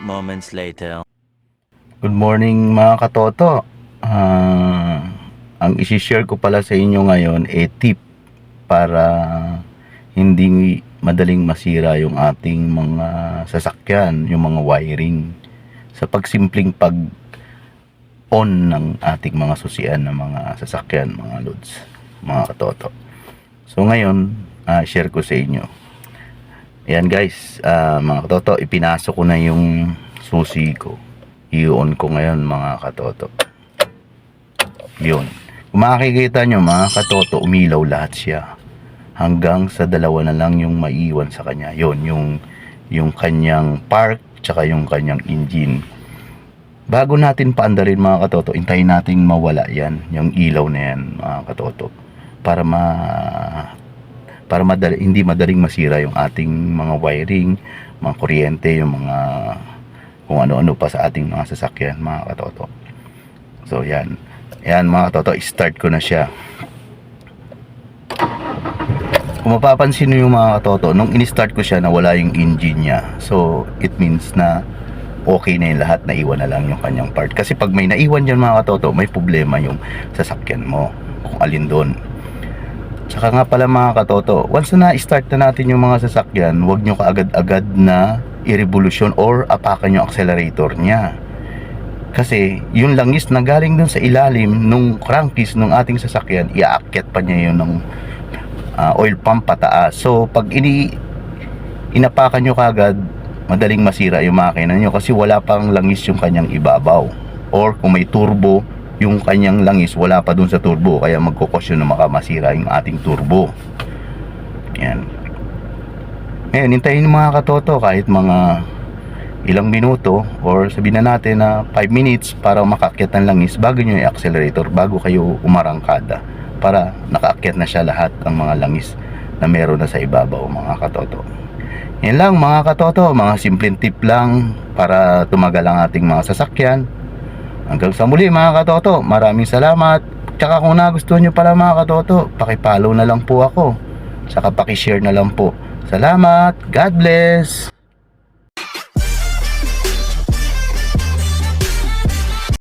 moments later. Good morning mga katoto. Ang isi-share ko pala sa inyo ngayon tip para hindi madaling masira yung ating mga sasakyan, yung mga wiring sa pagsimpleng pag-on ng ating mga susian ng mga sasakyan, mga loads, mga katoto. So ngayon, share ko sa inyo. Ayan guys, mga katoto, ipinasok ko na yung susi ko. I-on ko ngayon mga katoto. Yun. Kung makikita nyo mga katoto, umilaw lahat siya. Hanggang sa dalawa na lang yung maiwan sa kanya. Yun, yung kanyang park, tsaka yung kanyang engine. Bago natin paandarin mga katoto, hintayin natin mawala yan, yung ilaw na yan mga katoto. Para hindi madaling masira yung ating mga wiring, mga kuryente, yung mga kung ano-ano pa sa ating mga sasakyan mga katoto. So yan mga katoto, start ko na siya. Kung mapapansin nyo yung mga katoto, nung in-start ko siya nawala yung engine nya, so it means na okay na yung lahat, naiwan na lang yung kanyang part. Kasi pag may naiwan dyan mga katoto, may problema yung sasakyan mo, kung alin doon. Saka nga pala mga katoto, once na start na natin yung mga sasakyan, huwag nyo kaagad-agad na i-revolution or apakan yung accelerator nya. Kasi yung langis na galing dun sa ilalim nung crankcase nung ating sasakyan, iaakyat pa niya yun ng oil pump pataas. So pag inapakan nyo kagad, madaling masira yung makina nyo kasi wala pang langis yung kanyang ibabaw. Or kung may turbo, yung kanyang langis wala pa dun sa turbo, kaya magkukosyon na makamasira yung ating turbo. Yan. Ngayon, hintayin mga katoto kahit mga ilang minuto or sabihin na natin na 5 minutes para makaakyat ng langis bago nyo i-accelerator, bago kayo umarangkada, para nakaakyat na siya lahat ang mga langis na meron na sa ibabaw mga katoto. Yan lang mga katoto, mga simpleng tip lang para tumagal ang ating mga sasakyan. Hanggang sa muli mga katoto, maraming salamat. Tsaka kung nagustuhan nyo pala mga katoto, pakipollow na lang po ako, tsaka pakishare na lang po. Salamat, God bless.